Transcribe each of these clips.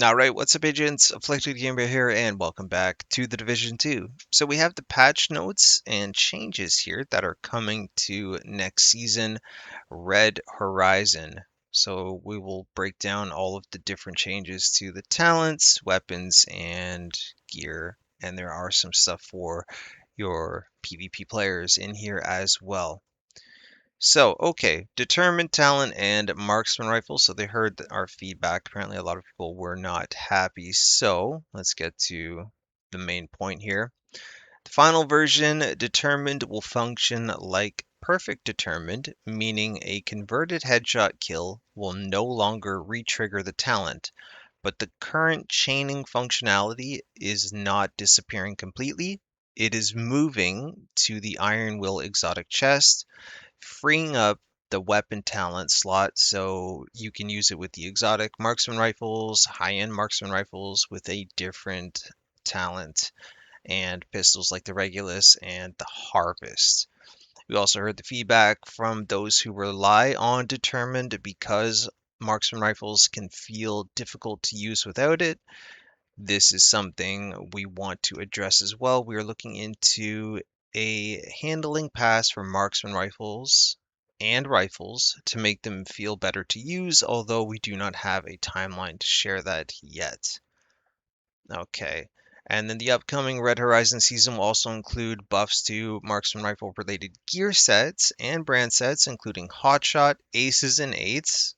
Alright, what's up agents? Afflicted Gamer here and welcome back to the Division 2. So we have the patch notes and changes here that are coming to next season, Red Horizon. So we will break down all of the different changes to the talents, weapons, and gear. And there are some stuff for your PvP players in here as well. So, okay, determined talent and marksman rifle. So they heard our feedback. Apparently, a lot of people were not happy. So let's get to the main point here. The final version, determined, will function like perfect determined, meaning a converted headshot kill will no longer re-trigger the talent. But the current chaining functionality is not disappearing completely. It is moving to the Iron Will exotic chest, freeing up the weapon talent slot so you can use it with the exotic marksman rifles, high-end marksman rifles with a different talent, and pistols like the Regulus and the Harvest. We also heard the feedback from those who rely on Determined because marksman rifles can feel difficult to use without it. This is something we want to address as well. We are looking into a handling pass for marksman rifles and rifles to make them feel better to use, although we do not have a timeline to share that yet. Okay. And then the upcoming Red Horizon season will also include buffs to marksman rifle related gear sets and brand sets, including Hotshot, Aces, and Eights.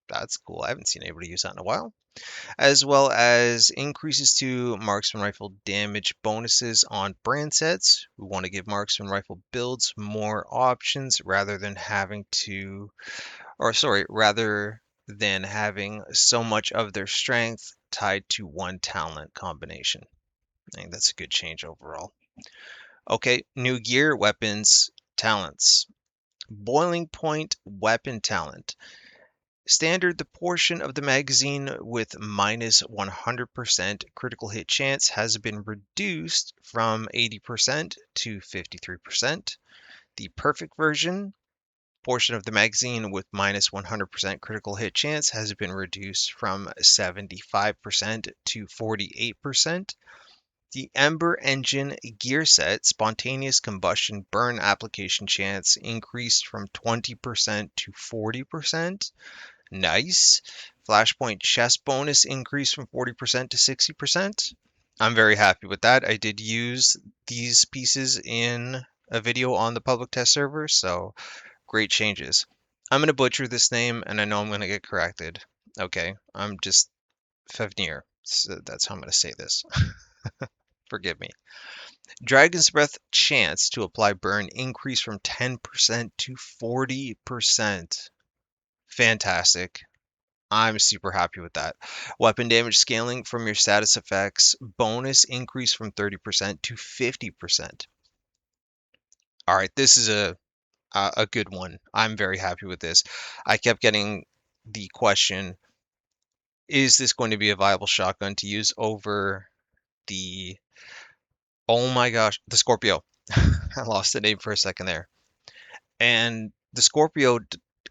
That's cool. I haven't seen anybody use that in a while, as well as increases to marksman rifle damage bonuses on brand sets. We want to give marksman rifle builds more options rather than having so much of their strength tied to one talent combination. I think that's a good change overall. Okay, new gear, weapons, talents. Boiling point weapon talent. Standard, the portion of the magazine with minus 100% critical hit chance has been reduced from 80% to 53%. The perfect version, portion of the magazine with minus 100% critical hit chance has been reduced from 75% to 48%. The Ember Engine gear set, spontaneous combustion burn application chance increased from 20% to 40%. Nice. Flashpoint chest bonus increased from 40% to 60%. I'm very happy with that. I did use these pieces in a video on the public test server, so great changes. I'm going to butcher this name, and I know I'm going to get corrected. Okay, I'm just Fevnir, so that's how I'm going to say this. Forgive me. Dragon's Breath chance to apply burn increased from 10% to 40%. Fantastic. I'm super happy with that. Weapon damage scaling from your status effects bonus increase from 30% to 50%. All right, this is a good one. I'm very happy with this. I kept getting the question, is this going to be a viable shotgun to use over the, oh my gosh, the Scorpio. I lost the name for a second there. And the Scorpio,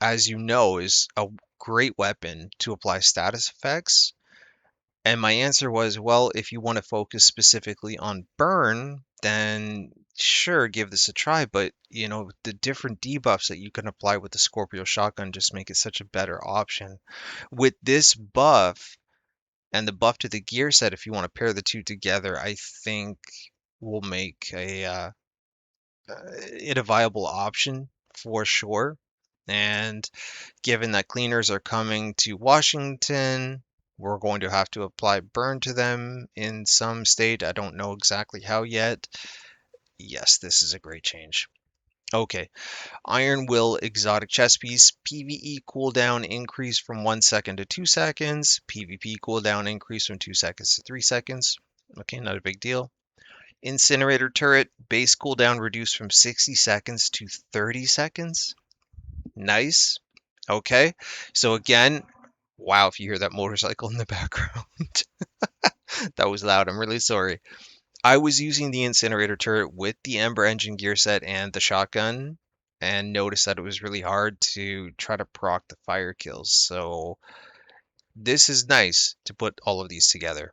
as you know, is a great weapon to apply status effects. And my answer was, well, if you want to focus specifically on burn, then sure, give this a try. But, the different debuffs that you can apply with the Scorpio shotgun just make it such a better option. With this buff and the buff to the gear set, if you want to pair the two together, I think will make it a viable option for sure. And given that cleaners are coming to Washington, we're going to have to apply burn to them in some state. I don't know exactly how yet. Yes, this is a great change. Okay, Iron Will exotic chest piece. PvE cooldown increase from 1 second to 2 seconds. PvP cooldown increase from 2 seconds to 3 seconds. Okay, not a big deal. Incinerator turret base cooldown reduced from 60 seconds to 30 seconds. Nice. Okay. So again, wow, if you hear that motorcycle in the background, that was loud. I'm really sorry. I was using the incinerator turret with the Ember engine gear set and the shotgun and noticed that it was really hard to try to proc the fire kills. So This is nice to put all of these together.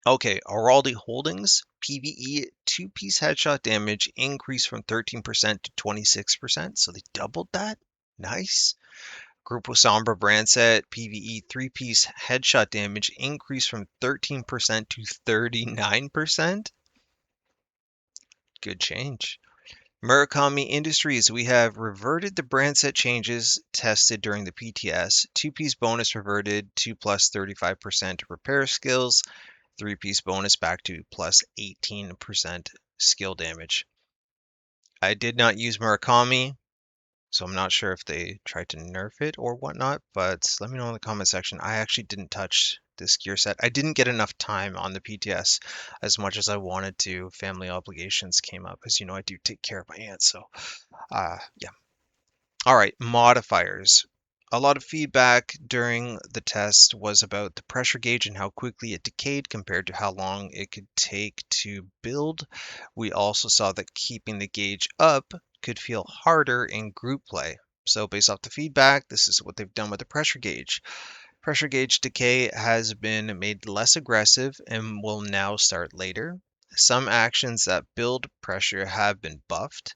Okay, Araldi Holdings, PvE two-piece headshot damage increased from 13% to 26%, so they doubled that. Nice. Grupo Sombra brand set, PvE three-piece headshot damage increased from 13% to 39%. Good change. Murakami Industries, we have reverted the brand set changes tested during the PTS. Two-piece bonus reverted to plus 35% repair skills. Three-piece bonus back to plus 18% skill damage. I did not use Murakami, so I'm not sure if they tried to nerf it or whatnot, but let me know in the comment section. I actually didn't touch this gear set. I didn't get enough time on the PTS as much as I wanted to. Family obligations came up. As you know, I do take care of my aunt, so yeah. All right, modifiers. A lot of feedback during the test was about the pressure gauge and how quickly it decayed compared to how long it could take to build. We also saw that keeping the gauge up could feel harder in group play. So based off the feedback, this is what they've done with the pressure gauge. Pressure gauge decay has been made less aggressive and will now start later. Some actions that build pressure have been buffed.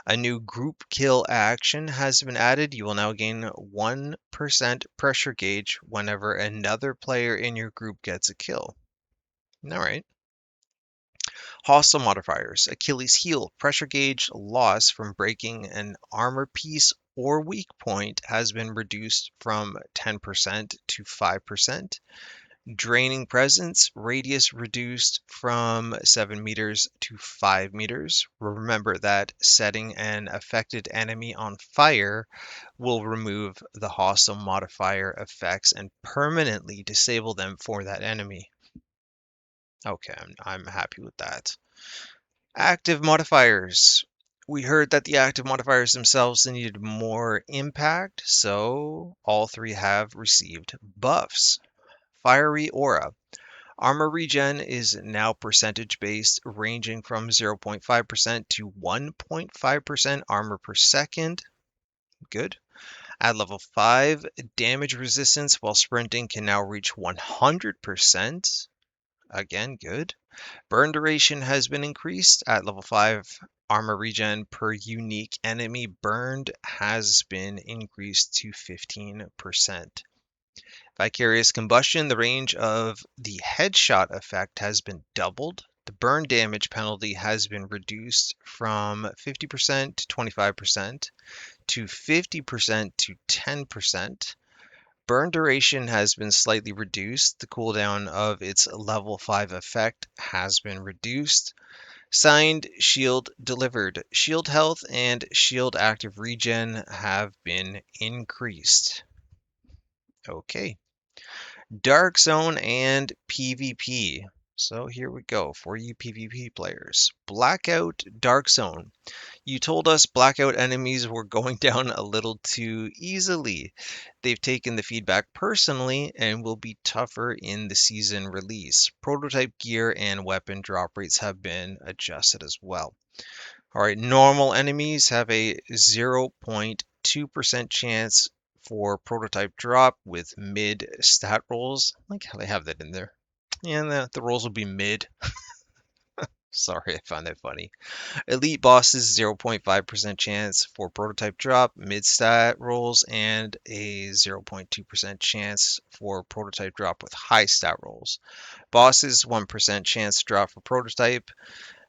A new group kill action has been added. You will now gain 1% pressure gauge whenever another player in your group gets a kill. All right. Hostile modifiers. Achilles heel. Pressure gauge loss from breaking an armor piece or weak point has been reduced from 10% to 5%. Draining presence. Radius reduced from 7 meters to 5 meters. Remember that setting an affected enemy on fire will remove the hostile modifier effects and permanently disable them for that enemy. Okay, I'm happy with that. Active modifiers. We heard that the active modifiers themselves needed more impact, so all three have received buffs. Fiery Aura. Armor regen is now percentage based, ranging from 0.5% to 1.5% armor per second. Good. At level 5, damage resistance while sprinting can now reach 100%. Again, good. Burn duration has been increased. At level 5, armor regen per unique enemy burned has been increased to 15%. Vicarious combustion, the range of the headshot effect has been doubled. The burn damage penalty has been reduced from 50% to 25% to 50% to 10%. Burn duration has been slightly reduced. The cooldown of its level 5 effect has been reduced. Signed, shield delivered. Shield health and shield active regen have been increased. Okay. Dark Zone and PvP. So here we go for you PvP players. Blackout Dark Zone. You told us blackout enemies were going down a little too easily. They've taken the feedback personally and will be tougher in the season release. Prototype gear and weapon drop rates have been adjusted as well. All right, normal enemies have a 0.2% chance for prototype drop with mid stat rolls. I like how they have that in there. And the rolls will be mid. Sorry, I found that funny. Elite bosses, 0.5% chance for prototype drop, mid stat rolls, and a 0.2% chance for prototype drop with high stat rolls. Bosses, 1% chance to drop for prototype,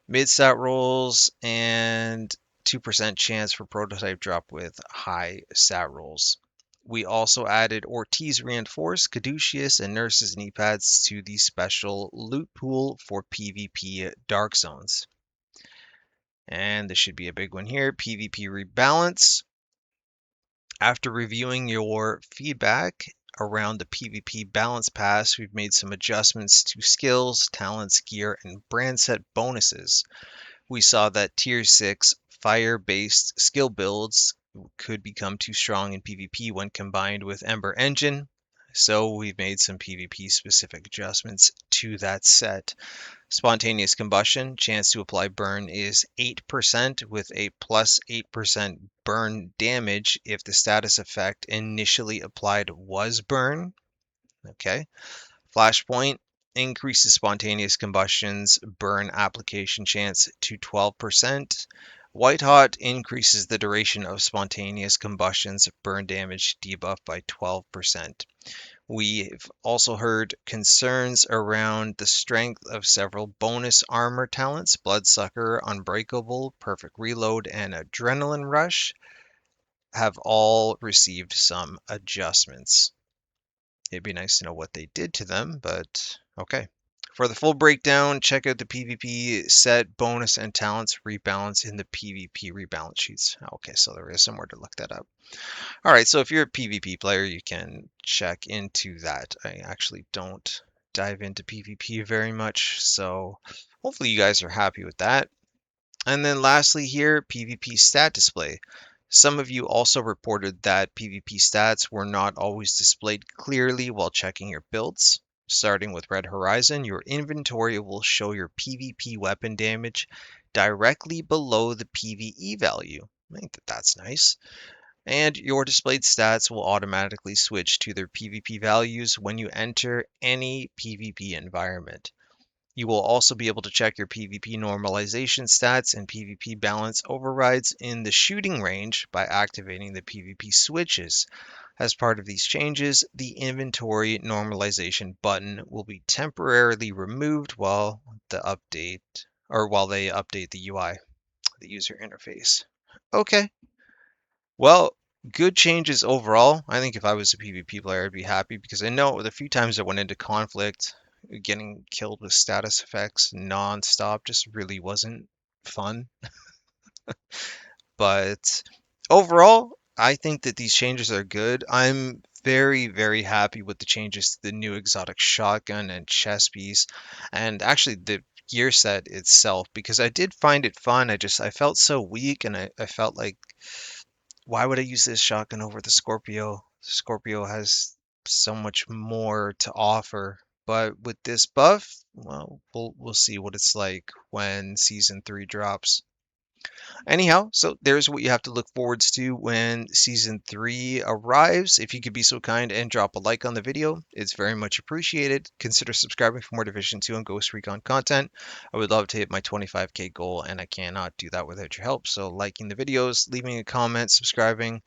mid stat rolls, and 2% chance for prototype drop with high stat rolls. We also added Ortiz Reinforced, Caduceus, and Nurses knee pads to the special loot pool for PvP Dark Zones. And this should be a big one here, PvP Rebalance. After reviewing your feedback around the PvP Balance Pass, we've made some adjustments to skills, talents, gear, and brand set bonuses. We saw that Tier 6 fire-based skill builds could become too strong in PvP when combined with Ember Engine, so we've made some PvP-specific adjustments to that set. Spontaneous combustion, chance to apply burn is 8% with a plus 8% burn damage if the status effect initially applied was burn. Okay. Flashpoint increases spontaneous combustion's burn application chance to 12%. White hot increases the duration of spontaneous combustion's burn damage debuff by 12%. We've also heard concerns around the strength of several bonus armor talents: Bloodsucker, Unbreakable, Perfect Reload, and Adrenaline Rush have all received some adjustments. It'd be nice to know what they did to them, but okay. For the full breakdown, check out the PvP set bonus and talents rebalance in the PvP rebalance sheets. Okay, so there is somewhere to look that up. All right, so if you're a PvP player, you can check into that. I actually don't dive into PvP very much, so hopefully you guys are happy with that. And then lastly here, PvP stat display. Some of you also reported that PvP stats were not always displayed clearly while checking your builds. Starting with Red Horizon, your inventory will show your PvP weapon damage directly below the PvE value. I think that's nice. And your displayed stats will automatically switch to their PvP values when you enter any PvP environment. You will also be able to check your PvP normalization stats and PvP balance overrides in the shooting range by activating the PvP switches. As part of these changes, the inventory normalization button will be temporarily removed while they update the UI, the user interface. Okay. Well, good changes overall. I think if I was a PvP player, I'd be happy because I know the few times I went into conflict, getting killed with status effects non-stop just really wasn't fun. But overall, I think that these changes are good. I'm very, very happy with the changes to the new exotic shotgun and chest piece, and actually the gear set itself because I did find it fun. I felt so weak, and I felt like why would I use this shotgun over the Scorpio? Scorpio has so much more to offer. But with this buff, well, we'll see what it's like when season 3 drops. Anyhow, so there's what you have to look forwards to when season 3 arrives. If you could be so kind and drop a like on the video, it's very much appreciated. Consider subscribing for more Division 2 and Ghost Recon content. I would love to hit my 25k goal, and I cannot do that without your help. So liking the videos, leaving a comment, subscribing,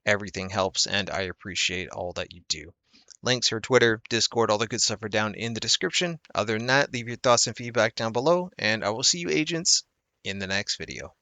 everything helps, and I appreciate all that you do. Links for Twitter, Discord, all the good stuff are down in the description. Other than that, leave your thoughts and feedback down below, and I will see you agents in the next video.